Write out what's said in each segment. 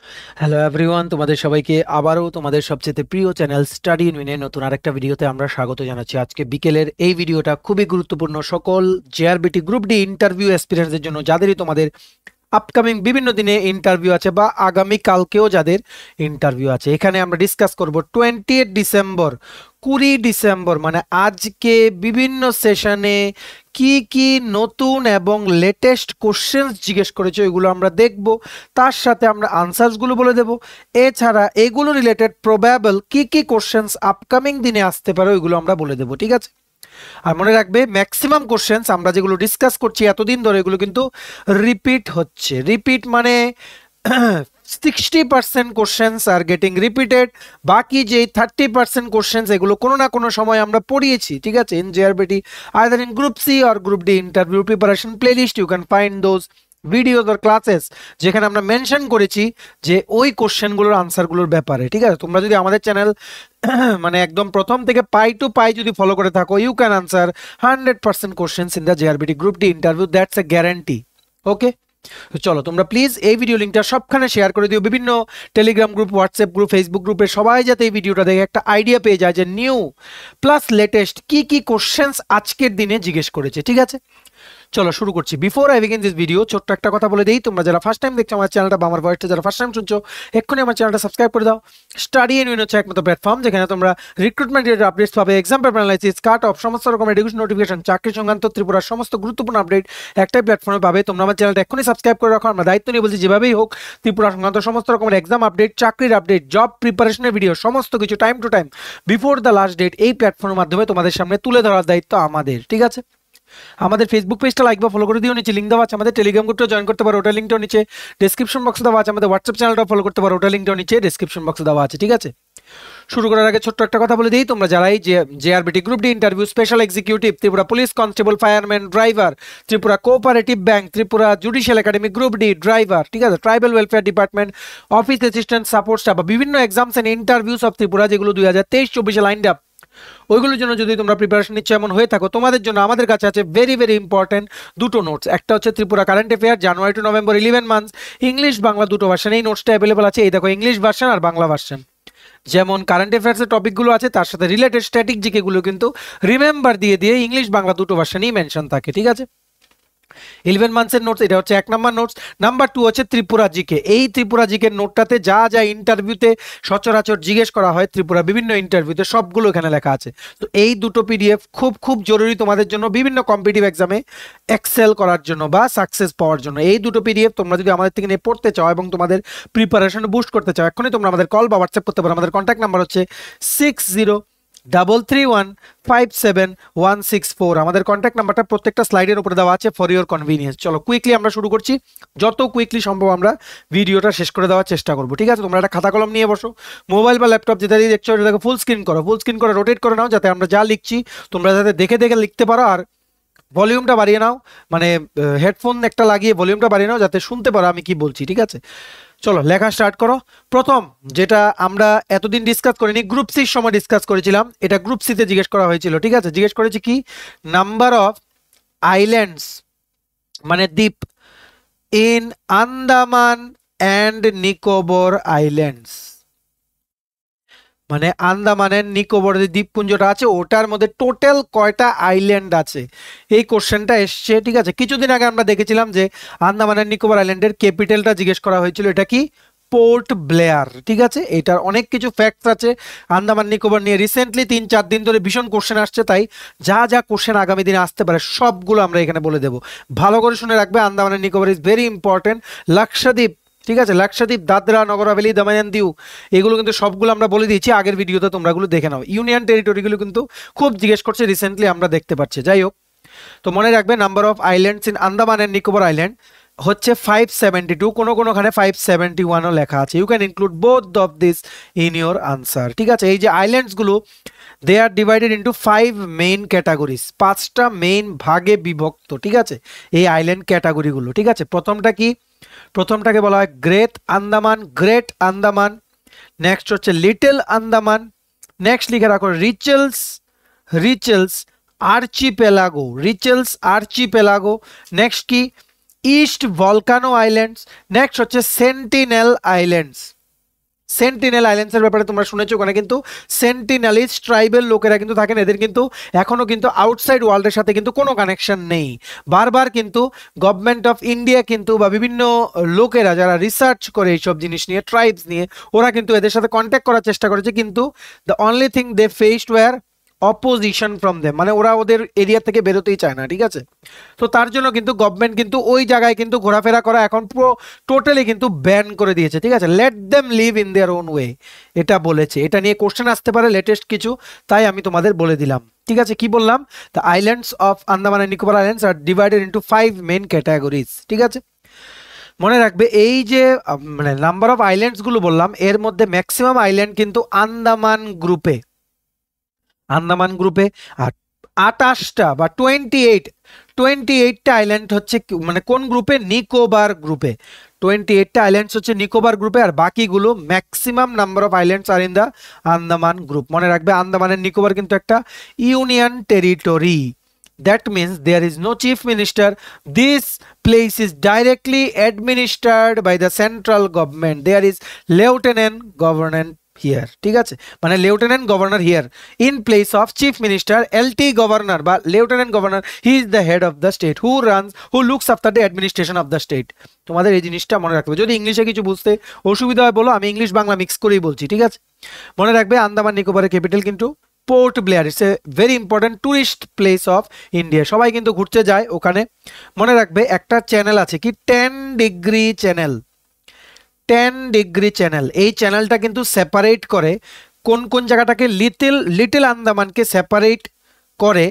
Hello everyone, তোমাদের সবাইকে আবারও তোমাদের সবচেয়ে প্রিয় চ্যানেল স্টাডি ইন উইনে নতুন আরেকটা ভিডিওতে আমরা স্বাগত জানাচ্ছি। আজকে বিকেলের এই ভিডিওটা খুবই গুরুত্বপূর্ণ সকল জেআরবিটি গ্রুপ ডি ইন্টারভিউ এক্সপিরিয়েন্সের জন্য, যাদেরই তোমাদের আপকামিং বিভিন্ন দিনে ইন্টারভিউ আছে বা আগামী কালকেও যাদের ইন্টারভিউ আছে। এখানে আমরা ডিসকাস করব 28 ডিসেম্বর, 20 ডিসেম্বর মানে আজকে বিভিন্ন সেশনে কি কি নতুন এবং লেটেস্ট কোশ্চেন্স জিজ্ঞেস করেছে ওইগুলো আমরা দেখব, তার সাথে আমরা আনসার্সগুলো বলে দেব। এছাড়া এগুলো রিলেটেড প্রবাবল কি কি কোশ্চেন্স আপকামিং দিনে আসতে পারে ওইগুলো আমরা বলে দেব, ঠিক আছে? আর মনে রাখবে ম্যাক্সিমাম কোশ্চেন্স আমরা যেগুলো ডিসকাস করছি এতদিন ধরে এগুলো কিন্তু রিপিট হচ্ছে। রিপিট মানে 60% কোশ্চেন্স আর গেটিং রিপিটেড, বাকি যে 30% কোশ্চেন্স এগুলো কোনো না কোনো সময় আমরা পড়িয়েছি, ঠিক আছে? In JRBT either in group C or group D interview preparation playlist you can find those videos or classes, যেখানে আমরা মেনশন করেছি যে ওই কোশ্চেনগুলোর আনসারগুলোর ব্যাপারে, ঠিক আছে? তোমরা যদি আমাদের চ্যানেল মানে একদম প্রথম থেকে পাই টু পাই যদি ফলো করে থাকো, you can answer 100% questions in the JRBT group D interview, that's a guarantee. Okay, চলো তোমরা প্লিজ এই ভিডিও লিঙ্কটা সবখানে শেয়ার করে দিও, বিভিন্ন Telegram group, WhatsApp group, Facebook গ্রুপে সবাই যাতে এই ভিডিওটা দেখে একটা আইডিয়া পেয়ে যায় যে নিউ প্লাস লেটেস্ট কি কি কোশ্চেন্স আজকের দিনে জিজ্ঞেস করেছে, ঠিক আছে? চলো শুরু করছি। Before I begin this video ছোট্ট একটা কথা বলে দিই, তোমরা যারা ফার্স্ট টাইম দেখছো আমার চ্যানেলটা বা আমার ভয়েসটা যারা ফার্স্ট টাইম শুনছো, এক্ষুনি আমার চ্যানেলটা সাবস্ক্রাইব করে দাও। স্টাডি ইন উইন হচ্ছে একমাত্র প্ল্যাটফর্ম যেখানে তোমরা রিক্রুটমেন্ট রিলেটেড আপডেটস পাবে, exam paper analysis, cut off, সমস্ত রকমের এডুকেশন নোটিফিকেশন, চাকরি সংক্রান্ত ত্রিপুরার সমস্ত গুরুত্বপূর্ণ আপডেট একটাই প্ল্যাটফর্মে পাবে। তোমরা আমার চ্যানেলটা এক্ষুনি সাবস্ক্রাইব করে রাখো। আমরা দায়িত্ব নিয়ে বলছি যেভাবেই হোক ত্রিপুরা সংক্রান্ত সমস্ত রকমের এক্সাম আপডেট, চাকরির আপডেট, জব প্রিপারেশনের ভিডিও সমস্ত কিছু time to time before the last date এই প্ল্যাটফর্মের মাধ্যমে তোমাদের সামনে তুলে ধরার দায়িত্ব আমাদের, ঠিক আছে? আমাদের ফেসবুক পেজটা লাইক বা ফলো করে দিও, নিচে লিঙ্ক দেওয়া আছে। আমাদের টেলিগ্রাম গ্রুপটা জয়েন করতে পারো, ওটা লিঙ্কটাও নিচে ডেসক্রিপশন বক্সে দেওয়া আছে। আমাদের হোয়াটসঅ্যাপ চ্যানেলটা ফলো করতে পারো, ওটা লিঙ্কটাও নিচে ডেসক্রিপশন বক্সে দেওয়া আছে, ঠিক আছে? শুরু করার আগে ছোট্ট একটা কথা বলে দিই, তোমরা যারাই JRBT group D interview, special executive, Tripura police constable, fireman, driver, Tripura cooperative bank, Tripura judicial academy group D driver, ঠিক আছে, tribal welfare department, office assistant, support staff বা বিভিন্ন exams and interviews of Tripura যেগুলো 2023-24 লাইনড আপ, ওইগুলোর জন্য যদি তোমরা প্রিপারেশন নিচ্ছ এমন হয়ে থাকো, তোমাদের জন্য আমাদের কাছে আছে ভেরি ভেরি ইম্পর্টেন্ট দুটো নোটস। একটা হচ্ছে Tripura current affair January to November 11 months, English Bangla দুটো ভার্সন। এই নোটসটা অ্যাভেলেবল আছে, এই দেখো ইংলিশ ভার্সন আর বাংলা ভার্সন। যেমন কারেন্ট অ্যাফেয়ার্সের টপিকগুলো আছে তার সাথে রিলেটেড স্ট্যাটিক জিকেগুলো কিন্তু রিমেম্বার দিয়ে দিয়ে ইংলিশ বাংলা দুটো ভার্সনই মেনশন থাকে, ঠিক আছে? 11 মান্থসের নোটস, এটা হচ্ছে 1 নম্বর নোটস। নাম্বার 2 হচ্ছে ত্রিপুরা জিকে। এই ত্রিপুরা জিকের নোটটাতে যা যা ইন্টারভিউতে সচরাচর জিজ্ঞেস করা হয় ত্রিপুরা বিভিন্ন ইন্টারভিউতে সবগুলো এখানে লেখা আছে। তো এই দুটো পিডিএফ খুব খুব জরুরি তোমাদের জন্য বিভিন্ন কম্পিটিটিভ এক্সামে এক্সেল করার জন্য বা সাকসেস পাওয়ার জন্য। এই দুটো পিডিএফ তোমরা যদি আমাদের থেকে নিয়ে পড়তে চাও এবং তোমাদের প্রিপারেশন বুস্ট করতে চাও, এখনই তোমরা আমাদের কল বা হোয়াটসঅ্যাপ করতে পারো। আমাদের কন্ট্যাক্ট নাম্বার হচ্ছে 6033157164। আমাদের কন্ট্যাক্ট নাম্বারটা প্রত্যেকটা স্লাইডের উপরে দেওয়া আছে ফর ইওর কনভিনিয়েন্স। চলো কুইকলি আমরা শুরু করছি, যত কুইকলি সম্ভব আমরা ভিডিওটা শেষ করে দেওয়ার চেষ্টা করবো, ঠিক আছে? তোমরা একটা খাতা কলম নিয়ে বসো, মোবাইল বা ল্যাপটপ যেটা দিয়ে দেখছো এটাকে ফুল স্ক্রিন করো, ফুল স্ক্রিন করে রোটেট করে নাও যাতে আমরা যা লিখছি তোমরা যাতে দেখে দেখে লিখতে পারো। আর ভলিউমটা বাড়িয়ে নাও, মানে হেডফোন একটা লাগিয়ে ভলিউমটা বাড়িয়ে নাও যাতে শুনতে পারো আমি কি বলছি, ঠিক আছে? চলো লেখা স্টার্ট করো। প্রথম যেটা আমরা এতদিন ডিসকাস করিনি, গ্রুপ সির সময় ডিসকাস করেছিলাম, এটা গ্রুপ সিতে জিজ্ঞেস করা হয়েছিল, ঠিক আছে? জিজ্ঞেস করেছি কি, নাম্বার অফ আইল্যান্ডস মানে দ্বীপ in Andaman and Nicobar islands, মানে আন্দামানের নিকোবর যে দ্বীপপুঞ্জটা আছে ওটার মধ্যে টোটাল কয়টা আইল্যান্ড আছে, এই কোশ্চেনটা এসছে, ঠিক আছে? কিছুদিন আগে আমরা দেখেছিলাম যে আন্দামানের নিকোবর আইল্যান্ডের ক্যাপিটালটা জিজ্ঞেস করা হয়েছিল, এটা কি? পোর্ট ব্লেয়ার, ঠিক আছে? এটার অনেক কিছু ফ্যাক্টস আছে আন্দামান নিকোবর নিয়ে, রিসেন্টলি 3-4 দিন ধরে ভীষণ কোশ্চেন আসছে, তাই যা যা কোশ্চেন আগামী দিনে আসতে পারে সবগুলো আমরা এখানে বলে দেবো। ভালো করে শুনে রাখবে, আন্দামানের Nicobar is very important. Lakshadweep, ঠিক আছে, লাক্ষাদ্বীপ, দাদরা, নগর হাভেলি, দমন এন্ড দিউ, এগুলো কিন্তু সবগুলো আমরা বলে দিয়েছি আগের ভিডিওতে, তোমরা এগুলো দেখে নাও। ইউনিয়ন টেরিটরিগুলো কিন্তু খুব জিজ্ঞেস করছে রিসেন্টলি, আমরা দেখতে পাচ্ছি। যাই হোক, তো মনে রাখবে number of islands in Andaman and Nicobar island হচ্ছে 572, কোনোখানে 571ও লেখা আছে। You can include both of this in your answer, ঠিক আছে? এই যে আইল্যান্ডসগুলো they are divided into 5 main categories, 5টা মেইন ভাগে বিভক্ত, ঠিক আছে? এই আইল্যান্ড ক্যাটাগরিগুলো, ঠিক আছে? প্রথমটা কি? প্রথমটাকে বলা হয় great Andaman, great Andaman. Next হচ্ছে লিটল আন্দামান। নেক্সট লিখে রাখো রিচেলস, রিচেলস আর্চিপেলাগো, রিচেলস আর্চিপেলাগো। নেক্সট কি? ইস্ট ভলকানো আইল্যান্ডস, নেক্সট হচ্ছে সেন্টিনেল আইল্যান্ডস। সেন্টিনেল আইল্যান্ডসের ব্যাপারে তোমরা শুনেছো, ওখানে কিন্তু সেন্টিনেলিস্ট ট্রাইবেল লোকেরা কিন্তু থাকেন, এদের কিন্তু এখনো কিন্তু আউটসাইড ওয়ার্ল্ডের সাথে কিন্তু কোনো কানেকশন নেই। বারবার কিন্তু গভর্নমেন্ট অফ ইন্ডিয়া কিন্তু বা বিভিন্ন লোকেরা যারা রিসার্চ করে এইসব জিনিস নিয়ে, ট্রাইবস নিয়ে, ওরা কিন্তু এদের সাথে কন্ট্যাক্ট করার চেষ্টা করেছে, কিন্তু the only thing they faced were opposition from them, মানে ওরা ওদের এরিয়া থেকে বেরোতেই চায় না, ঠিক আছে। তো তার জন্য কিন্তু গভর্নমেন্ট কিন্তু ওই জায়গায় কিন্তু ঘোরাফেরা করা এখন পুরো টোটালি কিন্তু ব্যান করে দিয়েছে, ঠিক আছে। Let them live in their own way, এটা বলেছে। এটা নিয়ে কোশ্চেন আসতে পারে লেটেস্ট কিছু, তাই আমি তোমাদের বলে দিলাম, ঠিক আছে। কি বললাম? The islands of Andaman and Nicobar islands are divided into 5 main categories, ঠিক আছে। মনে রাখবে এই যে মানে নাম্বার অফ আইল্যান্ডস গুলো বললাম, এর মধ্যে ম্যাক্সিমাম আইল্যান্ড কিন্তু আন্দামান গ্রুপে, আন্দামান গ্রুপে। আর 28টা বা 28টা আইল্যান্ড হচ্ছে মানে কোন গ্রুপে? নিকোবর গ্রুপে। 28টা আইল্যান্ডস হচ্ছে নিকোবর গ্রুপে, আর বাকিগুলো maximum number of islands are in the Andaman group. মনে রাখবে আন্দামান এন্ড নিকোবর কিন্তু একটা union territory. That means there is no chief minister. This place is directly administered by the central government. There is lieutenant governor here, ঠিক আছে, মানে lieutenant governor here in place of chief minister, LT governor বা lieutenant governor. He is the head of the state who looks after the administration of the state. তোমাদের এই জিনিসটা মনে রাখতে হবে। যদি ইংলিশে কিছু বুঝতে অসুবিধা হয় বলো, আমি ইংলিশ বাংলা মিক্স করেই বলছি, ঠিক আছে। মনে রাখবে আন্দামান নিকোবরের ক্যাপিটাল কিন্তু port Blair. It's a very important tourist place of India, সবাই কিন্তু ঘুরতে যায় ওখানে। মনে রাখবে একটা চ্যানেল আছে কি 10 ডিগ্রি চ্যানেল, 10 ডিগ্রি চ্যানেল। এই চ্যানেলটা কিন্তু সেপারেট করে কোন কোন জায়গাটাকে, লিটল আন্দামানকে সেপারেট করে,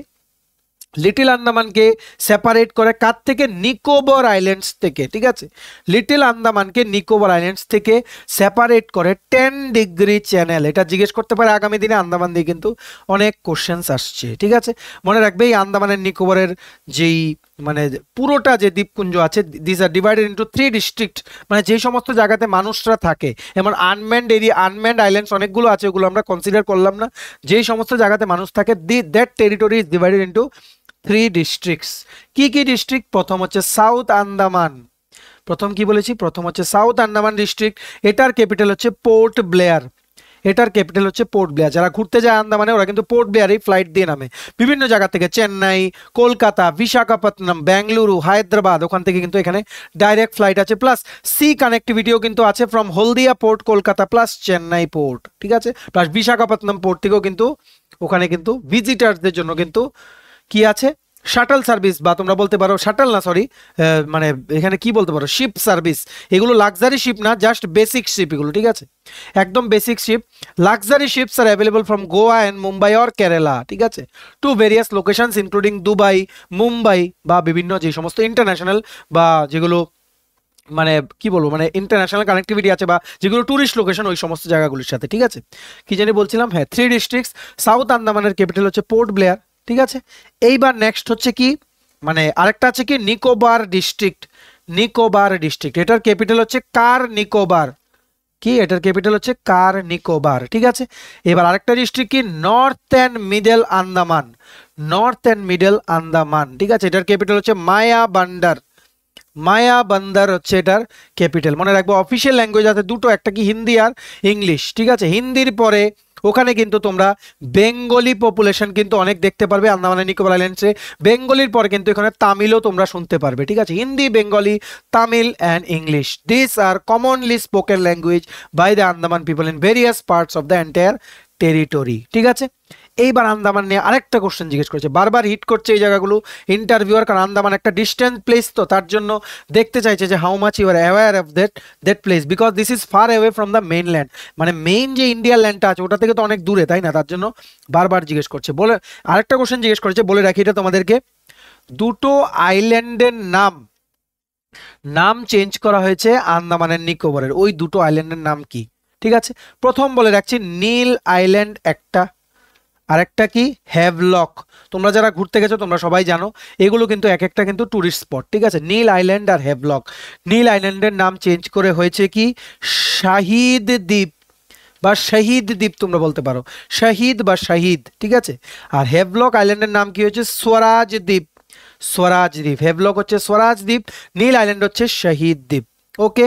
লিটল আন্দামানকে সেপারেট করে কার থেকে? নিকোবর আইল্যান্ডস থেকে, ঠিক আছে। লিটল আন্দামানকে নিকোবর আইল্যান্ডস থেকে সেপারেট করে 10 ডিগ্রি চ্যানেল। এটা জিজ্ঞেস করতে পারে আগামী দিনে, আন্দামান দিয়ে কিন্তু অনেক কোশ্চেন্স আসছে, ঠিক আছে। মনে রাখবে এই আন্দামানের নিকোবরের যেই মানে পুরোটা যে দ্বীপপুঞ্জ আছে, this are divided into 3 district, মানে যে সমস্ত জায়গাতে মানুষরা থাকে, এমন আনম্যান্ড এরিয়া, আনম্যান্ড আইল্যান্ডস অনেকগুলো আছে, ওগুলো আমরা কনসিডার করলাম না। যেই সমস্ত জায়গাতে মানুষ থাকে, that territory is divided into 3 districts. কি কি ডিস্ট্রিক্ট? প্রথম হচ্ছে সাউথ আন্দামান, প্রথম কি বলেছি? প্রথম হচ্ছে সাউথ আন্দামান ডিস্ট্রিক্ট। এটার ক্যাপিটাল হচ্ছে পোর্ট ব্লেয়ার, এটার ক্যাপিটাল হচ্ছে পোর্ট ব্লেয়ার। যারা ঘুরতে যায় আন্দামানে, ওরা কিন্তু পোর্ট ব্লেয়ারেই ফ্লাইট দিয়ে নামে, বিভিন্ন জায়গা থেকে, চেন্নাই, কলকাতা, বিশাখাপত্তনম, বেঙ্গালুরু, হায়দ্রাবাদ, ওখান থেকে কিন্তু এখানে ডাইরেক্ট ফ্লাইট আছে, প্লাস সি কানেক্টিভিটিও কিন্তু আছে from Haldia port, Kolkata, plus Chennai port, ঠিক আছে, প্লাস বিশাখাপত্তনম পোর্ট থেকেও কিন্তু ওখানে কিন্তু ভিজিটার্সদের জন্য কিন্তু কি আছে? শাটল সার্ভিস, বা তোমরা বলতে পারো শাটল না, সরি, মানে এখানে কি বলতে পারো, শিপ সার্ভিস। এগুলো লাক্সারি শিপ না, জাস্ট বেসিক শিপ এগুলো, ঠিক আছে, একদম basic ship. Luxury ships are available from Goa and Mumbai or Kerala, ঠিক আছে, to various locations including Dubai, Mumbai, বা বিভিন্ন যে সমস্ত ইন্টারন্যাশনাল বা যেগুলো মানে কি বলবো, মানে ইন্টারন্যাশনাল কানেক্টিভিটি আছে, বা যেগুলো টুরিস্ট লোকেশন, ওই সমস্ত জায়গাগুলির সাথে, ঠিক আছে। কি জানি বলছিলাম, হ্যাঁ, 3 ডিস্ট্রিক্টস। সাউথ আন্দামানের ক্যাপিটাল হচ্ছে পোর্ট ব্লেয়ার, ঠিক আছে। এইবার নেক্সট হচ্ছে কি, মানে আরেকটা আছে কি নিকোবর ডিস্ট্রিক্ট, নিকোবর ডিস্ট্রিক্ট, এটার ক্যাপিটাল হচ্ছে কার নিকোবর, কি এটার ক্যাপিটাল হচ্ছে কার নিকোবর, ঠিক আছে। এবার আরেকটা ডিস্ট্রিক্ট কি north and middle Andaman, north and middle Andaman, ঠিক আছে, এটার ক্যাপিটাল হচ্ছে মায়াবান্দার, মায়াবান্দার হচ্ছে এটার ক্যাপিটাল। মনে রাখবো অফিসিয়াল ল্যাঙ্গুয়েজ আছে দুটো, একটা কি হিন্দি আর ইংলিশ, ঠিক আছে। হিন্দির পরে ওখানে কিন্তু তোমরা বেঙ্গলি পপুলেশন কিন্তু অনেক দেখতে পারবে আন্দামান নিকোবর আইল্যান্ডসে। বেঙ্গলির পরে কিন্তু এখানে তামিলও তোমরা শুনতে পারবে, ঠিক আছে। Hindi, Bengali, Tamil and English, this are commonly spoken language by the Andaman people in various parts of the entire territory, ঠিক আছে। এইবার আন্দামান নিয়ে আরেকটা কোশ্চেন জিজ্ঞেস করেছে, বারবার হিট করছে এই জায়গাগুলো ইন্টারভিউয়ার, কারণ আন্দামান একটা ডিস্টেন্স প্লেস, তো তার জন্য দেখতে চাইছে যে how much you are aware of that place, because this is far away from the mainland, মানে মেইন যে ইন্ডিয়ার ল্যান্ডটা আছে ওটা থেকে তো অনেক দূরে, তাই না, তার জন্য বারবার জিজ্ঞেস করছে। বলে আরেকটা কোশ্চেন জিজ্ঞেস করেছে, বলে রাখি এটা তোমাদেরকে, দুটো আইল্যান্ডের নাম চেঞ্জ করা হয়েছে আন্দামানের নিকোবরের, ওই দুটো আইল্যান্ডের নাম কি, ঠিক আছে। প্রথম বলে রাখছি নীল আইল্যান্ড একটা, আরেকটা কি হ্যাভলক। তোমরা যারা ঘুরতে গেছো তোমরা সবাই জানো এগুলো কিন্তু এক একটা কিন্তু টুরিস্ট স্পট, ঠিক আছে। নীল আইল্যান্ড আর হ্যাভলক, নীল আইল্যান্ডের নাম চেঞ্জ করে হয়েছে কি শাহিদ দ্বীপ বা শহীদ দ্বীপ, তোমরা বলতে পারো শহীদ বা শহীদ, ঠিক আছে। আর হ্যাভলক আইল্যান্ডের নাম কি হয়েছে স্বরাজ দ্বীপ, স্বরাজ দ্বীপ, হেভলক হচ্ছে স্বরাজ দ্বীপ, নীল আইল্যান্ড হচ্ছে শহীদ দ্বীপ। ওকে,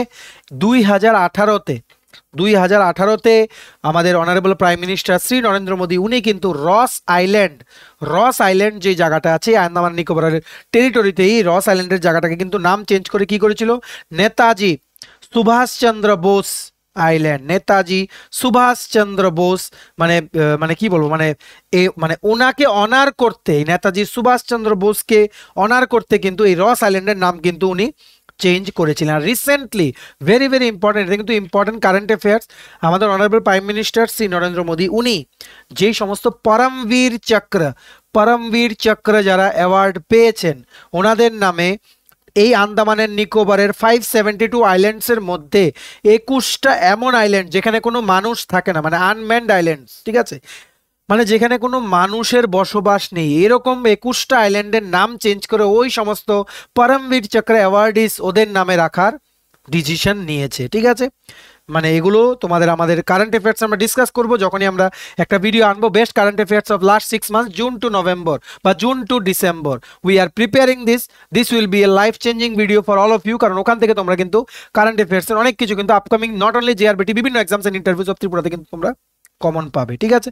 2018তে আমাদের honourable prime minister Shri Narendra Modi উনি কিন্তু রস আইল্যান্ড যে জায়গাটা আছে আন্দামান নিকোবরের টেরিটরিতে, এই রস আইল্যান্ডের জায়গাটাকে কিন্তু নাম চেঞ্জ করে কি করেছিল, নেতাজি সুভাষচন্দ্র বোস আইল্যান্ড, নেতাজি সুভাষচন্দ্র বোস, মানে কি বলবো, মানে ওনাকে অনার করতে, নেতাজি সুভাষচন্দ্র বোসকে অনার করতে কিন্তু এই রস আইল্যান্ডের নাম কিন্তু উনি চেঞ্জ করেছিলেন। আর রিসেন্টলি ভেরি ভেরি ইম্পর্টেন্ট, এটা কিন্তু ইম্পর্টেন্ট কারেন্ট অ্যাফেয়ার্স, আমাদের honourable prime minister Shri Narendra Modi উনি যেই সমস্ত পরমবীর চক্র যারা অ্যাওয়ার্ড পেয়েছেন ওনাদের নামে এই আন্দামানের নিকোবরের 572 আইল্যান্ডসের মধ্যে 21টা এমন আইল্যান্ড যেখানে কোনো মানুষ থাকে না, মানে আনম্যানড আইল্যান্ডস, ঠিক আছে, মানে যেখানে কোনো মানুষের বসবাস নেই, এরকম 21টা আইল্যান্ডের নাম চেঞ্জ করে ওই সমস্ত পরমবীর চক্র অ্যাওয়ার্ডিস ওদের নামে রাখার ডিসিশন নিয়েছে। ঠিক আছে, মানে এগুলো তোমাদের আমাদের কারেন্ট অ্যাফেয়ার্স আমরা ডিসকাস করব যখনই আমরা একটা ভিডিও আনবো, best current affairs of last 6 months, June to November বা June to December. We are preparing this will be a life changing video for all of you, কারণ ওখান থেকে তোমরা কিন্তু কারেন্ট অ্যাফেয়ার্সের অনেক কিছু কিন্তু আপকামিং নট অনলি জেআরবিটি, বিভিন্ন এক্সামস এন্ড ইন্টারভিউজ অফ ত্রিপুরাতে কিন্তু তোমরা কমন পাবে। ঠিক আছে,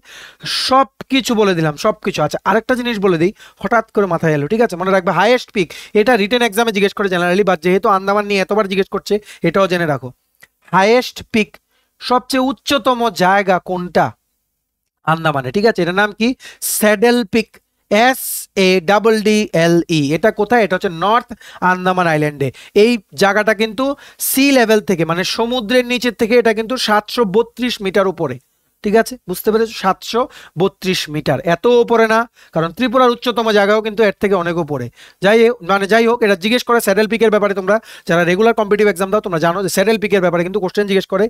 সব কিছু বলে দিলাম, সব কিছু। আচ্ছা, আরেকটা জিনিস বলে দিই, হঠাৎ করে মাথায় এলো, ঠিক আছে, মনে রাখবে হাইয়েস্ট পিক, এটা রিটেন এক্সামে জিজ্ঞেস করে জেনারেলি, বাট যেহেতু আন্দামান নিয়ে এতবার জিজ্ঞেস করছে এটাও জেনে রাখো। হাইয়েস্ট পিক, সবচেয়ে উচ্চতম জায়গা কোনটা আন্দামানে, ঠিক আছে, এটার নাম কি, স্যাডেল পিক, SADDLE। এটা কোথায়, এটা হচ্ছে নর্থ আন্দামান আইল্যান্ডে। এই জায়গাটা কিন্তু সি লেভেল থেকে, মানে সমুদ্রের নিচের থেকে এটা কিন্তু 732 মিটার উপরে। ঠিক আছে, বুঝতে পেরেছো, 732 মিটার, এত উপরে না, কারণ ত্রিপুরার উচ্চতম জায়গাও কিন্তু এর থেকে অনেক উপরে। যাই হোক, এটা জিজ্ঞেস করে স্যাডেল পিকের ব্যাপারে, তোমরা যারা রেগুলার কম্পিটিটিভ এক্সাম দাও তোমরা জানো যে স্যাডেল পিকের ব্যাপারে কিন্তু কোশ্চেন জিজ্ঞেস করে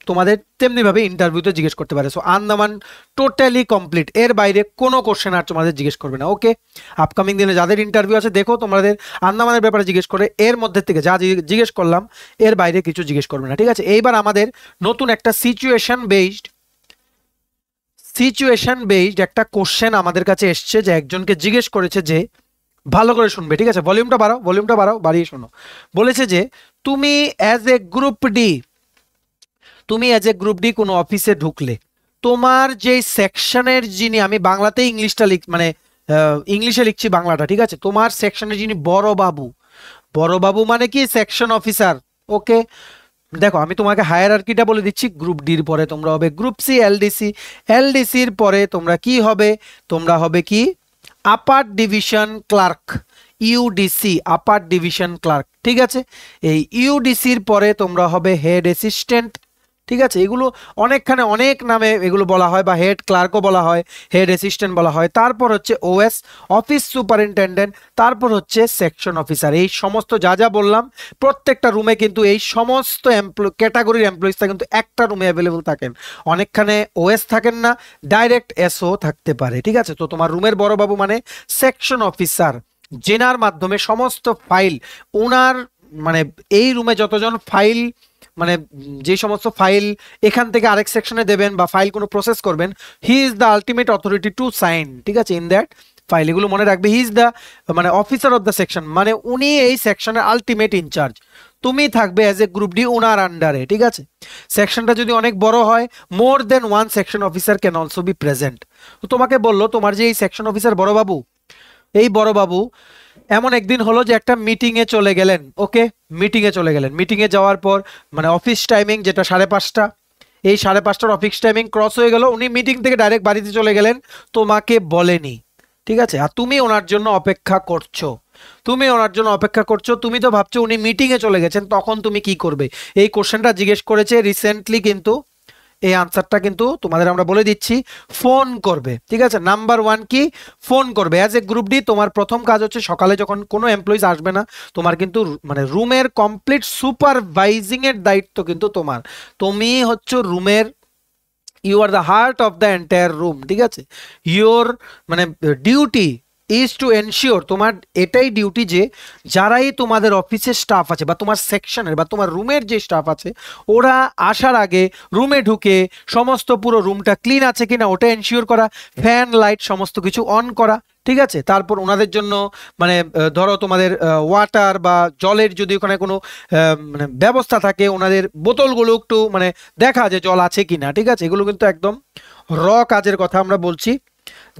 তোমাদের, তেমনিভাবে ইন্টারভিউতে জিজ্ঞেস করতে পারে। সো আন্দামান টোটালি কমপ্লিট, এর বাইরে কোনো কোশ্চেন আর তোমাদের জিজ্ঞেস করবে না। ওকে, আপকামিং দিনে যাদের ইন্টারভিউ আছে দেখো তোমাদের আন্দামানের ব্যাপারে জিজ্ঞেস করে, এর মধ্যে থেকে যা জিজ্ঞেস করলাম এর বাইরে কিছু জিজ্ঞেস করবে না। ঠিক আছে, এইবার আমাদের নতুন একটা সিচুয়েশন বেসড একটা কোশ্চেন আমাদের কাছে এসছে, যে একজনকে জিজ্ঞেস করেছে, যে ভালো করে শুনবে, ঠিক আছে, ভলিউমটা বাড়াও, বাড়িয়ে শোনো। বলেছে যে তুমি অ্যাজ এ গ্রুপ ডি কোনো অফিসে ঢুকলে তোমার যে সেকশনের যিনি, আমি বাংলাতে ইংলিশে লিখছি বাংলাটা, ঠিক আছে, তোমার সেকশনের যিনি বড় বাবু মানে কি, সেকশন অফিসার। ওকে, দেখো আমি তোমাকে হায়ারার্কিটা বলে দিচ্ছি, গ্রুপ ডির পরে তোমরা হবে গ্রুপ সি, এলডিসির পরে তোমরা কি হবে, তোমরা হবে কি, upper division clerk, UDC, upper division clerk. ঠিক আছে, এই ইউডিসির পরে তোমরা হবে হেড অ্যাসিস্ট্যান্ট। ঠিক আছে, এগুলো অনেকখানে অনেক নামে এগুলো বলা হয়, বা হেড ক্লার্কও বলা হয়, হেড অ্যাসিস্ট্যান্ট বলা হয়। তারপর হচ্ছে ওএস, অফিস সুপারিনটেন্ডেন্ট, তারপর হচ্ছে সেকশন অফিসার। এই সমস্ত যা বললাম প্রত্যেকটা রুমে কিন্তু এই সমস্ত ক্যাটাগরির এমপ্লয়িজটা কিন্তু একটা রুমে অ্যাভেলেবল থাকেন, অনেকখানে ওএস থাকেন না, ডাইরেক্ট এসও থাকতে পারে। ঠিক আছে, তো তোমার রুমের বড়বাবু মানে সেকশন অফিসার, জেনার মাধ্যমে সমস্ত ফাইল ওনার, মানে এই রুমে যতজন ফাইল, মানে যে সমস্ত ফাইল এখান থেকে আরেক সেকশনে দেবেন বা ফাইল কোনো প্রসেস করবেন, he is the ultimate authority to sign, ঠিক আছে, ইন দ্যাট ফাইল। এগুলো মনে রাখবে, হি ইজ দ্য মানে অফিসার অফ দ্য সেকশন, মানে উনি এই সেকশনের আলটিমেট ইনচার্জ। তুমি থাকবে অ্যাজ এ গ্রুপ ডি ওনার আন্ডারে। ঠিক আছে, সেকশনটা যদি অনেক বড় হয়, more then one section officer can also be present. তো তোমাকে বললো তোমার যে এই সেকশন অফিসার বড়বাবু, এই বড়বাবু এমন একদিন হলো যে একটা মিটিংয়ে চলে গেলেন। ওকে, মিটিংয়ে যাওয়ার পর মানে অফিস টাইমিং যেটা 5:30, এই 5:30টার অফিস টাইমিং ক্রস হয়ে গেল, উনি মিটিং থেকে ডাইরেক্ট বাড়িতে চলে গেলেন, তোমাকে বলেনি। ঠিক আছে, আর তুমি ওনার জন্য অপেক্ষা করছো, তুমি তো ভাবছো উনি মিটিংয়ে চলে গেছেন, তখন তুমি কি করবে? এই কোশ্চেনটা জিজ্ঞেস করেছে রিসেন্টলি, কিন্তু এই আনসারটা কিন্তু তোমাদের আমরা বলে দিচ্ছি, ফোন করবে। ঠিক আছে, নাম্বার 1 কি, ফোন করবে। অ্যাজ এ গ্রুপ ডি তোমার প্রথম কাজ হচ্ছে সকালে যখন কোনো এমপ্লয়িজ আসবে না, তোমার কিন্তু মানে রুমের কমপ্লিট সুপারভাইজিং এর দায়িত্ব কিন্তু তোমার, তুমি হচ্ছে রুমের, you are the heart of the entire room. ঠিক আছে, ইয়োর মানে ডিউটি ইজ টু এনশিওর, তোমার এটাই ডিউটি যে যারাই তোমাদের অফিসের স্টাফ আছে বা তোমার সেকশনের বা তোমার রুমের যে স্টাফ আছে, ওরা আসার আগে রুমে ঢুকে সমস্ত পুরো রুমটা ক্লিন আছে কিনা ওটা এনশিওর করা, ফ্যান লাইট সমস্ত কিছু অন করা, ঠিক আছে। তারপর ওনাদের জন্য মানে ধরো তোমাদের ওয়াটার বা জলের যদি ওখানে কোনো মানে ব্যবস্থা থাকে, ওনাদের বোতলগুলো একটু মানে দেখা যে জল আছে কিনা, ঠিক আছে। এগুলো কিন্তু একদম র কাজের কথা আমরা বলছি।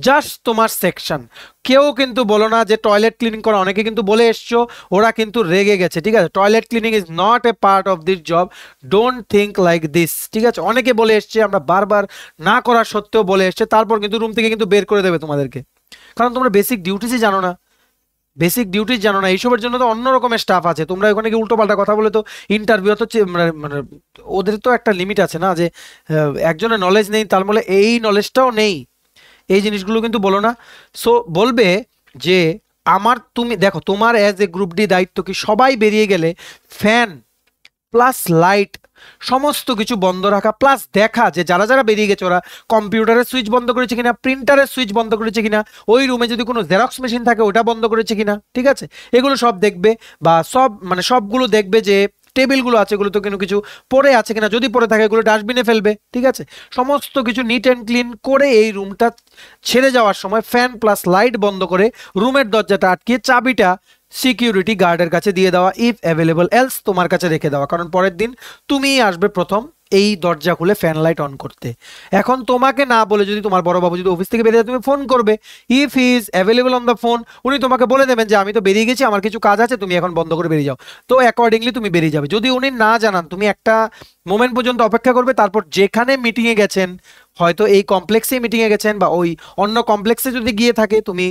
জাস্ট তোমার সেকশন, কেউ কিন্তু বলো না যে টয়লেট ক্লিনিং করা, অনেকে কিন্তু বলে এসছো, ওরা কিন্তু রেগে গেছে, ঠিক আছে। Toilet cleaning is not a part of this job, don't think like this, ঠিক আছে। অনেকে বলে এসছে, আমরা বারবার না করা সত্ত্বেও বলে এসছে, তারপর কিন্তু রুম থেকে কিন্তু বের করে দেবে তোমাদেরকে, কারণ তোমরা বেসিক ডিউটিসই জানো না, বেসিক ডিউটিস জানো না। এইসবের জন্য তো অন্য রকমের স্টাফ আছে, তোমরা ওখানে কি উল্টো পাল্টা কথা বলে তো ইন্টারভিউ তো মানে ওদের তো একটা লিমিট আছে না, যে একজনের নলেজ নেই তার বলে এই নলেজটাও নেই, এই জিনিসগুলো কিন্তু বলো না। সো বলবে যে আমার, তুমি দেখো তোমার অ্যাজ এ গ্রুপ ডি দায়িত্ব কি সবাই বেরিয়ে গেলে ফ্যান প্লাস লাইট সমস্ত কিছু বন্ধ রাখা, প্লাস দেখা যে যারা যারা বেরিয়ে গেছে ওরা কম্পিউটারের সুইচ বন্ধ করেছে কিনা, প্রিন্টারের সুইচ বন্ধ করেছে কিনা, ওই রুমে যদি কোনো জেরক্স মেশিন থাকে ওটা বন্ধ করেছে কিনা, ঠিক আছে। এগুলো সব দেখবে, বা সব মানে সবগুলো দেখবে যে টেবিলগুলো আছে এগুলো তো কোনো কিছু পড়ে আছে কিনা, যদি পড়ে থাকে এগুলো ডাস্টবিনে ফেলবে, ঠিক আছে। সমস্ত কিছু নিট অ্যান্ড ক্লিন করে এই রুমটা ছেড়ে যাওয়ার সময় ফ্যান প্লাস লাইট বন্ধ করে রুমের দরজাটা আটকিয়ে চাবিটা সিকিউরিটি গার্ডের কাছে দিয়ে দেওয়া, ইফ অ্যাভেলেবল, এলস তোমার কাছে রেখে দেওয়া, কারণ পরের দিন তুমিই আসবে প্রথম এই দরজা খুলে ফ্যান লাইট অন করতে। এখন তোমাকে না বলে যদি তোমার বড় বাবু যদি অফিস থেকে বেরিয়ে যায়, তুমি ফোন করবে, if he is available on the phone, উনি তোমাকে বলে দেবেন যে আমি তো বেরিয়ে গেছি, আমার কিছু কাজ আছে, তুমি এখন বন্ধ করে বেরিয়ে যাও। তো অ্যাকর্ডিংলি তুমি বেরিয়ে যাবে। যদি উনি না জানান, তুমি একটা মোমেন্ট পর্যন্ত অপেক্ষা করবে, তারপর যেখানে মিটিংয়ে গেছেন, হয়তো এই কমপ্লেক্সে মিটিংয়ে গেছেন বা ওই অন্য কমপ্লেক্সে যদি গিয়ে থাকে, তুমি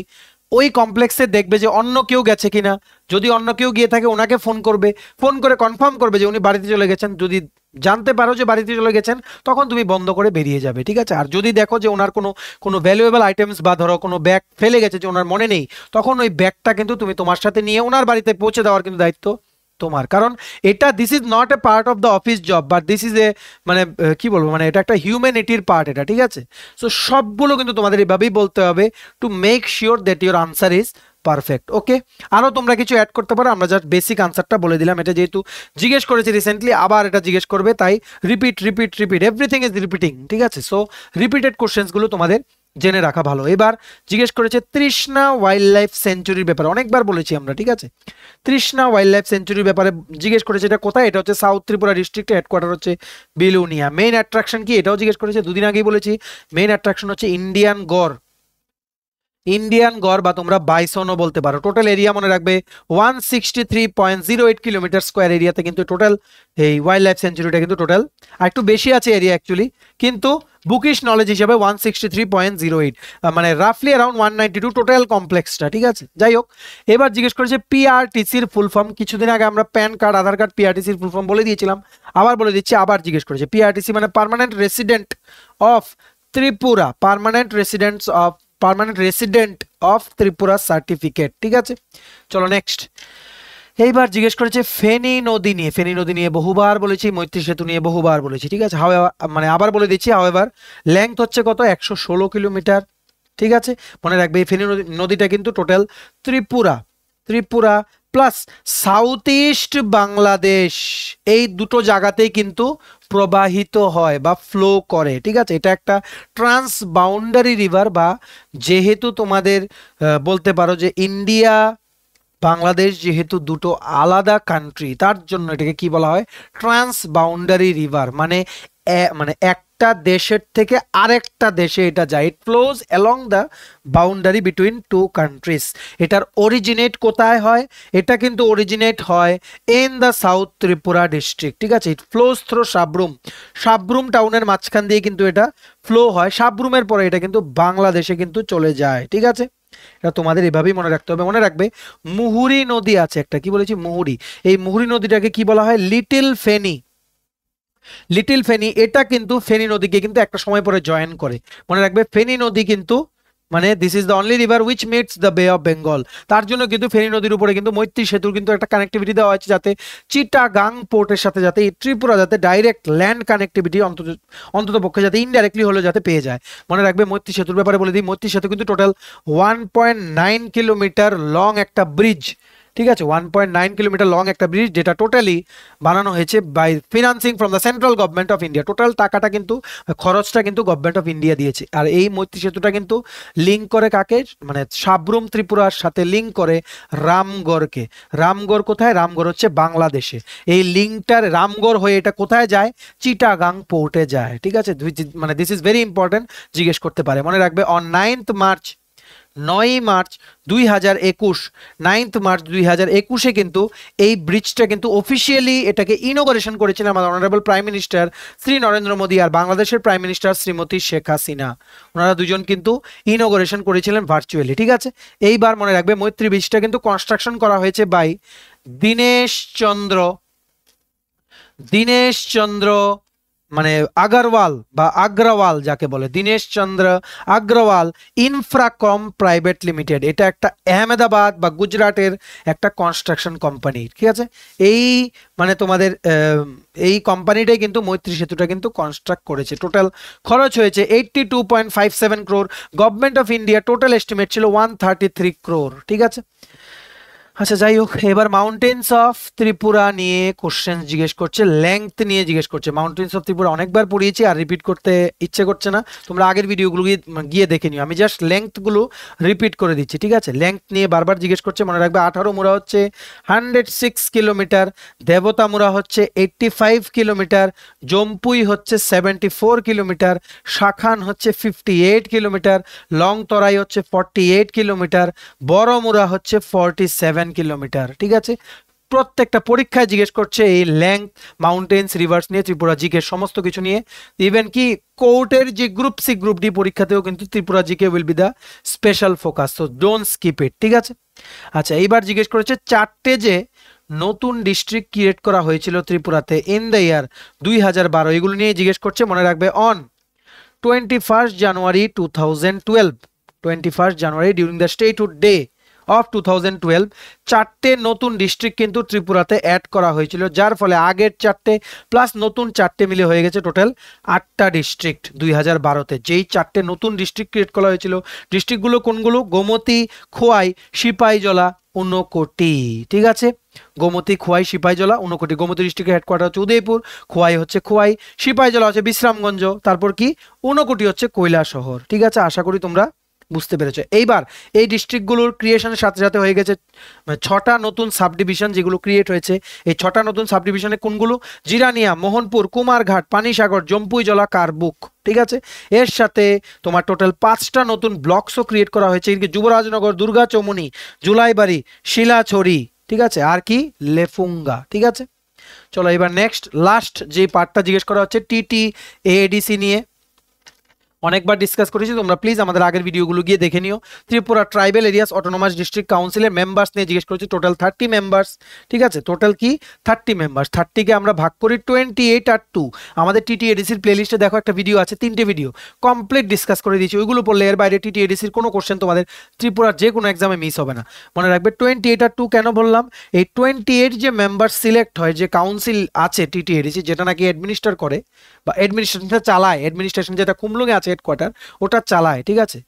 ওই কমপ্লেক্সে দেখবে যে অন্য কেউ গেছে কিনা, যদি অন্য কেউ গিয়ে থাকে ওনাকে ফোন করবে, ফোন করে কনফার্ম করবে যে উনি বাড়িতে চলে গেছেন। যদি জানতে পারো যে বাড়িতে চলে গেছেন, তখন তুমি বন্ধ করে বেরিয়ে যাবে, ঠিক আছে। আর যদি দেখো যে ওনার কোনো কোনো ভ্যালুয়েবল আইটেমস বা ধরো কোনো ব্যাগ ফেলে গেছে যে ওনার মনে নেই, তখন ওই ব্যাগটা কিন্তু তুমি তোমার সাথে নিয়ে ওনার বাড়িতে পৌঁছে দেওয়ার কিন্তু দায়িত্ব তোমার, কারণ এটা this is not a part of the office job, but this is a মানে কি বলবো, মানে এটা একটা হিউম্যানিটির পার্ট এটা, ঠিক আছে। সো সবগুলো কিন্তু তোমাদের এইভাবেই বলতে হবে to make sure that your answer is perfect. Okay, আরও তোমরা কিছু অ্যাড করতে পারো, আমরা জাস্ট বেসিক আনসারটা বলে দিলাম। এটা যেহেতু জিজ্ঞেস করেছি রিসেন্টলি, আবার এটা জিজ্ঞেস করবে, তাই repeat repeat repeat, everything is repeating, ঠিক আছে। সো রিপিটেড কোশ্চেন্সগুলো তোমাদের জেনে রাখা ভালো। এবার জিজ্ঞেস করেছে তৃষ্ণা ওয়াইল্ড লাইফ সেঞ্চুরির ব্যাপারে, অনেকবার বলেছি আমরা, ঠিক আছে। তৃষ্ণা ওয়াইল্ড লাইফ সেঞ্চুরির ব্যাপারে জিজ্ঞেস করেছে, এটা কোথায়, এটা হচ্ছে সাউথ ত্রিপুরা ডিস্ট্রিক্টে, হেডকোয়ার্টার হচ্ছে বিলুনিয়া। মেইন অ্যাট্রাকশন কি, এটাও জিজ্ঞেস করেছে, দুদিন আগেই বলেছি। মেইন অ্যাট্রাকশন হচ্ছে ইন্ডিয়ান গড়, ইন্ডিয়ান গড় বা তোমরা বাইসনও বলতে পারো। টোটাল এরিয়া মনে রাখবে 163.08 কিলোমিটার স্কোয়ার এরিয়াতে কিন্তু টোটাল এই ওয়াইল্ড লাইফ সেঞ্চুরিটা কিন্তু টোটাল আর একটু বেশি আছে এরিয়া অ্যাকচুয়ালি, কিন্তু বুকিশ নলেজ হিসাবে 163.08, মানে রাফলি অ্যারাউন্ড 192 টোটাল কমপ্লেক্সটা, ঠিক আছে। যাই হোক, এবার জিজ্ঞেস করেছে পিআরটিসির ফুল ফর্ম। কিছুদিন আগে আমরা প্যান কার্ড, আধার কার্ড, পিআরটিসির ফুল ফর্ম বলে দিয়েছিলাম, আবার বলে দিচ্ছি। আবার জিজ্ঞেস করেছে পিআরটিসি মানে permanent resident of Tripura, permanent resident of Tripura certificate, ঠিক আছে। চলো নেক্সট। এইবার জিজ্ঞেস করেছে ফেনী নদী নিয়ে। ফেনী নদী নিয়ে বহুবার বলেছি, মৈত্রী সেতু নিয়ে বহুবার বলেছি, ঠিক আছে। মানে আবার বলে দিচ্ছি, হাওয়েভার লেংথ হচ্ছে কত, 116 কিলোমিটার, ঠিক আছে। মনে রাখবে এই ফেনী নদীটা কিন্তু total Tripura plus south east Bangladesh, এই দুটো জায়গাতেই কিন্তু প্রবাহিত হয় বা ফ্লো করে, ঠিক আছে। এটা একটা ট্রান্স বাউন্ডারি রিভার, বা যেহেতু তোমাদের বলতে পারো যে ইন্ডিয়া বাংলাদেশ যেহেতু দুটো আলাদা কান্ট্রি, তার জন্য এটাকে কি বলা হয়, ট্রান্স বাউন্ডারি রিভার। মানে একটা দেশের থেকে আরেকটা দেশে এটা যায়, it flows along the boundary between two countries. এটার অরিজিনেট কোথায় হয়, এটা কিন্তু অরিজিনেট হয় in the south Tripura district, ঠিক আছে। ইট ফ্লোজ থ্রু সাবরুম টাউনের মাঝখান দিয়ে কিন্তু এটা ফ্লো হয়। সাবরুমের পরে এটা কিন্তু বাংলাদেশে কিন্তু চলে যায়, ঠিক আছে। এটা তোমাদের এভাবেই মনে রাখতে হবে। মনে রাখবে মুহুরী নদী আছে একটা, কি বলেছি, মুহুরী। এই মুহুরী নদীটাকে কি বলা হয়, লিটল ফেনী। এটা কিন্তু ফেনী নদীকে কিন্তু একটা সময় পরে জয়েন করে। মনে রাখবে ফেনী নদী কিন্তু মানে this is the only river which meets the বে অফ বেঙ্গল। তার জন্য কিন্তু ফেনী নদীর উপরে কিন্তু মৈত্রী সেতুর কিন্তু একটা কানেক্টিভিটি দেওয়া হয়েছে, যাতে চিটাগাং পোর্টের সাথে যাতে ত্রিপুরা যাতে ডাইরেক্ট ল্যান্ড কানেক্টিভিটি অন্তত পক্ষে যাতে ইনডাইরেক্টলি হলেও যাতে পেয়ে যায়। মনে রাখবে মৈত্রী সেতুর ব্যাপারে বলে দিই, মৈত্রী সেতু কিন্তু টোটাল 1.9 কিলোমিটার লং একটা ব্রিজ, ঠিক আছে, 1.9 কিলোমিটার লং একটা ব্রিজ, যেটা টোটালি বানানো হয়েছে by financing from the central government of India. Total টাকাটা কিন্তু, খরচটা কিন্তু গভর্নমেন্ট অফ ইন্ডিয়া দিয়েছে। আর এই মৈত্রী সেতুটা কিন্তু লিঙ্ক করে কাকে, মানে সাবরুম ত্রিপুরার সাথে লিঙ্ক করে রামগড়কে। রামগড় কোথায়? রামগড় হচ্ছে বাংলাদেশে। এই লিঙ্কটার রামগড় হয়ে এটা কোথায় যায়? চিটাগাং পোর্টে যায়, ঠিক আছে। মানে দিস ইজ ভেরি ইম্পর্টেন্ট, জিজ্ঞেস করতে পারে। মনে রাখবে অন 9th মার্চ 9ই মার্চ 2021, 9th মার্চ 2021 কিন্তু এই ব্রিজটা কিন্তু অফিসিয়ালি এটাকে ইনোগ্রেশন করেছিলেন আমাদের honourable prime minister Shri Narendra Modi আর বাংলাদেশের প্রাইম মিনিস্টার শ্রীমতী শেখ হাসিনা। ওনারা দুজন কিন্তু ইনোগ্রেশন করেছিলেন ভার্চুয়ালি, ঠিক আছে। এইবার মনে রাখবে মৈত্রী ব্রিজটা কিন্তু কনস্ট্রাকশন করা হয়েছে বাই দীনেশ চন্দ্র মানে আগরওয়াল বা আগ্রওয়াল যাকে বলে, দীনেশ চন্দ্র আগরওয়াল ইনফ্রাকম প্রাইভেট লিমিটেড। এটা একটা আহমেদাবাদ বা গুজরাটের একটা কনস্ট্রাকশন কোম্পানি, ঠিক আছে। এই মানে তোমাদের এই কোম্পানিটাই কিন্তু মৈত্রী সেতুটা কিন্তু কনস্ট্রাক্ট করেছে। টোটাল খরচ হয়েছে 82.57 crore। Government of India total estimate ছিল 133 crore, ঠিক আছে। আচ্ছা যাই হোক, এবার মাউন্টেন্স অফ ত্রিপুরা নিয়ে কোশ্চেন জিজ্ঞেস করছে, লেংথ নিয়ে জিজ্ঞেস করছে। মাউন্টেন্স অফ ত্রিপুরা অনেকবার পড়িয়েছি আর রিপিট করতে ইচ্ছে করছে না, তোমরা আগের ভিডিওগুলো গিয়ে দেখে নিও। আমি জাস্ট লেংথগুলো রিপিট করে দিচ্ছি, ঠিক আছে। লেংথ নিয়ে বারবার জিজ্ঞেস করছে। মনে রাখবে 18 মুড়া হচ্ছে 106 কিলোমিটার, দেবতা মুড়া হচ্ছে 85 কিলোমিটার, জম্পুই হচ্ছে 74 কিলোমিটার, শাখান হচ্ছে 58 কিলোমিটার, লং তরাই হচ্ছে 48 কিলোমিটার, বড় মুড়া হচ্ছে 47 কিলোমিটার, ঠিক আছে। প্রত্যেকটা পরীক্ষায় জিজ্ঞেস করছে এই লেংথ, মাউন্টেন্স, রিভার্স নিয়ে, ত্রিপুরা জিকে সমস্ত কিছু নিয়ে। ইভেন কি কোর্টের যে গ্রুপ সি গ্রুপ ডি পরীক্ষাতেও কিন্তু Tripura GK will be the special focus, so don't skip ইট, ঠিক আছে। আচ্ছা এইবার জিজ্ঞেস করেছে 4টে যে নতুন ডিস্ট্রিক্ট ক্রিয়েট করা হয়েছিল ত্রিপুরাতে ইন দ্য ইয়ার 2012, এগুলো নিয়ে জিজ্ঞেস করছে। মনে রাখবে on 21st January 2012, 21st January during the statehood day of 2012 4টে নতুন ডিস্ট্রিক্ট কিন্তু ত্রিপুরাতে অ্যাড করা হয়েছিল, যার ফলে আগের 4টে প্লাস নতুন 4টে মিলে হয়ে গেছে টোটাল 8টা ডিস্ট্রিক্ট 2012তে। যেই 4টে নতুন ডিস্ট্রিক্ট ক্রিয়েট করা হয়েছিল, ডিস্ট্রিক্টগুলো কোনগুলো? গোমতী, খোয়াই, সিপাহীজলা, ঊনকোটি, ঠিক আছে। গোমতী, খোয়াই, সিপাহীজলা, ঊনকোটি। গোমতী ডিস্ট্রিক্টের হেডকোয়ার্টার হচ্ছে উদয়পুর, খোয়াই হচ্ছে খোয়াই, সিপাহীজলা হচ্ছে বিশ্রামগঞ্জ, তারপর কি ঊনকোটি হচ্ছে কৈলাসহর, ঠিক আছে। আশা করি তোমরা বুঝতে পেরেছো। এইবার এই ডিস্ট্রিক্টগুলোর ক্রিয়েশনের সাথে সাথে হয়ে গেছে 6টা নতুন সাব ডিভিশন যেগুলো ক্রিয়েট হয়েছে। এই 6টা নতুন সাব ডিভিশনে কোনগুলো? জিরানিয়া, মোহনপুর, কুমারঘাট, পানিসাগর, জম্পুইজলা, কারবুক, ঠিক আছে। এর সাথে তোমার টোটাল 5টা নতুন ব্লকসও ক্রিয়েট করা হয়েছে, যুবরাজনগর, দুর্গা চৌমুনি, জুলাইবাড়ি, শিলাছড়ি, ঠিক আছে, আর কি লেফুঙ্গা, ঠিক আছে। চলো এবার নেক্সট লাস্ট যে পার্টটা জিজ্ঞেস করা হচ্ছে TTAADC নিয়ে। অনেকবার ডিসকাস করেছি, তোমরা প্লিজ আমাদের আগের ভিডিওগুলো গিয়ে দেখে নিও। Tripura tribal areas autonomous district কাউন্সিলের মেম্বার্স নিয়ে জিজ্ঞেস করেছি, টোটাল 30 মেম্বার্স, ঠিক আছে। টোটাল কি 30 মেম্বার্স, 30কে আমরা ভাগ করি 28 আর 2। আমাদের TTADCর প্লেলিস্টে দেখো একটা ভিডিও আছে, 3টে ভিডিও কমপ্লিট ডিসকাস করে দিয়েছি, ওইগুলো পড়লে এর বাইরে TTADCর কোনো কোশ্চেন তোমাদের ত্রিপুরার যে কোনো এক্সামে মিস হবে না। মনে রাখবে 28 আর 2 কেন বললাম? এই 28 যে মেম্বার সিলেক্ট হয়, যে কাউন্সিল আছে TTADC যেটা নাকি অ্যাডমিনিস্টার করে বা অ্যাডমিনিস্ট্রেশনটা চালায়, অ্যাডমিনিস্ট্রেশন যেটা কুমলুঙে আছে হেডকোয়ার্টার, ওটা চালায়, ঠিক আছে।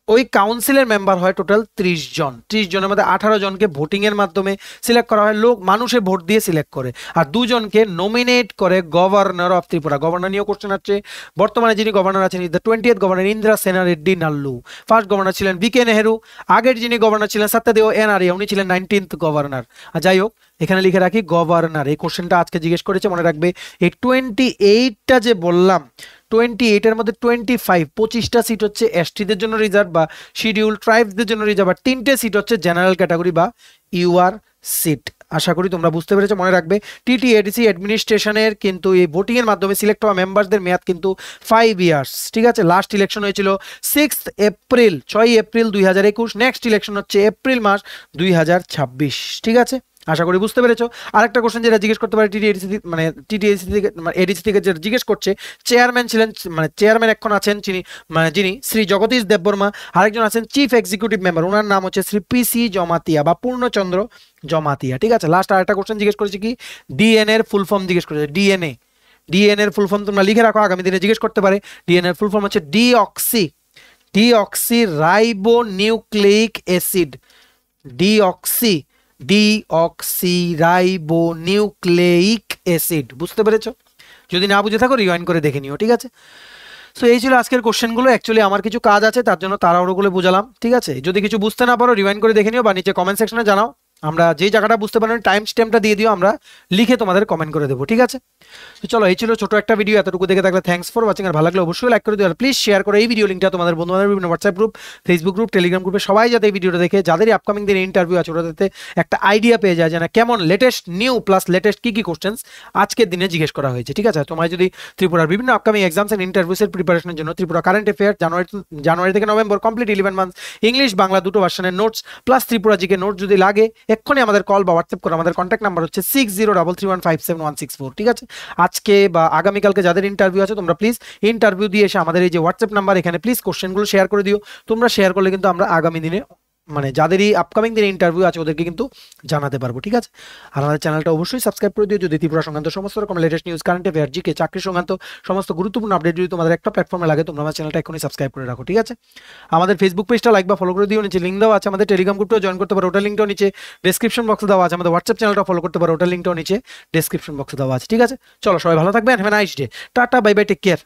ওই কাউন্সিলের মেম্বার হয় টোটাল 30 জন। 30 জনের মধ্যে 18 জনকে ভোটিং এর মাধ্যমে সিলেক্ট করা হয়, মানুষে ভোট দিয়ে সিলেক্ট করে, আর 2 জনকে নমিনেট করে গভর্নর অফ ত্রিপুরা। গভর্নর নিয়েও কোশ্চেন আছে। বর্তমানে যিনি গভর্নর আছেন is the 20th governor Indira সেনা রেড্ডি নাল্লু। ফার্স্ট গভর্নর ছিলেন BK নেহেরু। আগের যিনি গভর্নর ছিলেন সত্যদেও NRA, উনি ছিলেন 19th গভর্নর। আর যাই হোক, এখানে লিখে রাখি গভর্নর। এই কোশ্চেনটা আজকে জিজ্ঞেস করেছে, মনে রাখবে এই 28টা যে বললাম, 28 এর মধ্যে 25টা সিট হচ্ছে এসটিদের জন্য রিজার্ভ বা শিডিউল ট্রাইবসদের জন্য রিজার্ভ, আর 3টে সিট হচ্ছে জেনারেল ক্যাটাগরি বা UR সিট। আশা করি তোমরা বুঝতে পেরেছো। মনে রাখবে TTADC অ্যাডমিনিস্ট্রেশনের কিন্তু এই ভোটিং এর মাধ্যমে সিলেক্ট হওয়া মেম্বারদের মেয়াদ কিন্তু 5 ইয়ার্স, ঠিক আছে। লাস্ট ইলেকশন হয়েছিল 6 এপ্রিল 2021। নেক্সট ইলেকশন হচ্ছে এপ্রিল মাস 2026, ঠিক আছে। আশা করি বুঝতে পেরেছো। আরেকটা কোশ্চেন যেটা জিজ্ঞেস করতে পারে টিটিএডিসি মানে টিটিএডিসি থেকে এডিসি থেকে যেটা জিজ্ঞেস করছে, চেয়ারম্যান ছিলেন মানে চেয়ারম্যান এখন আছেন যিনি শ্রী জগদীশ দেববর্মা, আরেকজন আছেন চিফ এক্সিকিউটিভ মেম্বার, ওনার নাম হচ্ছে শ্রী পিসি জমাতিয়া বা পূর্ণচন্দ্র জমাতিয়া। ঠিক আছে, লাস্ট আরেকটা কোশ্চেন জিজ্ঞেস করেছে কি ডিএনএ এর ফুল ফর্ম জিজ্ঞেস করেছে। ডিএনএ এর ফুল ফর্ম তোমরা লিখে রাখো, আগামী দিনে জিজ্ঞেস করতে পারে। ডিএনএ এর ফুল ফর্ম হচ্ছে deoxy ribonucleic acid, deoxyribonucleic acid. বুঝতে পেরেছো? যদি না বুঝে থাকো রিওয়াইন্ড করে দেখে নিও। ঠিক আছে, সো এই ছিল আজকের কোশ্চেনগুলো। অ্যাকচুয়ালি আমার কিছু কাজ আছে, তার জন্য তাড়াহুড়ো বুঝালাম। ঠিক আছে, যদি কিছু বুঝতে না পারো রিওয়াইন্ড করে দেখে নিও বা নিচে কমেন্ট সেকশনে জানাও। আমরা যেই জায়গাটা বুঝতে পারেন টাইম স্ট্যাম্পটা দিয়ে দিও, আমরা লিখে তোমাদের কমেন্ট করে দেবো। ঠিক আছে, তো চলো এই ছিল ছোট একটা ভিডিও। এতটুকু দেখে থাকলে থ্যাঙ্কস ফর ওয়াচিং। আর ভালো লাগলে অবশ্যই লাইক করে দিও, আর প্লিজ শেয়ার করো এই ভিডিও লিঙ্কটা তোমাদের বন্ধুদের বিভিন্ন WhatsApp group, Facebook group, Telegram গ্রুপে সবাই যাতে এই ভিডিওটা দেখে, যাদেরই আপকামিং দিনে ইন্টারভিউ আছে ওরা যাতে একটা আইডিয়া পেয়ে যায় যে না কেমন লেটেস্ট নিউ প্লাস লেটেস্ট কি কোশ্চেন্স আজকের দিনে জিজ্ঞেস করা হয়েছে। ঠিক আছে, তোমার যদি ত্রিপুরার বিভিন্ন আপকামিং এক্সামস এন্ড ইন্টারভিউসের প্রিপারেশনের জন্য ত্রিপুরা কারেন্ট অ্যাফেয়ার জানুয়ারি থেকে November complete 11 month English Bangla দুটো ভার্সনের notes plus Tripura GK notes যদি লাগে এক্ষুনি আমাদের কল বা হোয়াটসঅ্যাপ করো। আমাদের কন্ট্যাক্ট নাম্বার হচ্ছে 6033157164। ঠিক আছে, আজকে বা আগামীকালকে যাদের ইন্টারভিউ আছে তোমরা প্লিজ ইন্টারভিউ দিয়ে এসে আমাদের এই যে হোয়াটসঅ্যাপ নাম্বার এখানে প্লিজ কোশ্চেনগুলো শেয়ার করে দিও। তোমরা শেয়ার করলে কিন্তু আমরা আগামী দিনে মানে যাদেরই আপকামিং দিনে ইন্টারভিউ আছে ওদেরকে কিন্তু জানাতে পারবো। ঠিক আছে, আর আমাদের চ্যানেলটা অবশ্যই সাবস্ক্রাইব করে দিও যদি ত্রিপুরা সংক্রান্ত সমস্ত রকম latest news, current affair, GK, চাকরি সংক্রান্ত সমস্ত গুরুত্বপূর্ণ আপডেট যদি তোমাদের একটা প্ল্যাটফর্মে লাগে তোমরা আমার চ্যানেলটা এখনই সাবস্ক্রাইব করে রাখো। ঠিক আছে, আমাদের ফেসবুক পেজটা লাইক বা ফলো করে দিও, নিচে লিঙ্ক দেওয়া আছে। আমাদের টেলিগ্রাম গ্রুপটাও জয়েন করতে পারো, ওটার লিঙ্কটাও নিচে ডেসক্রিপশন বক্সে দেওয়া আছে। আমাদের হোয়াটসঅ্যাপ চ্যানেলটা ফলো করতে পারো, ওটার লিঙ্কটাও নিচে ডেসক্রিপশন বক্সে দেওয়া আছে। ঠিক আছে, চলো সবাই ভালো থাকবেন, have a nice day, tata, bye bye, take care.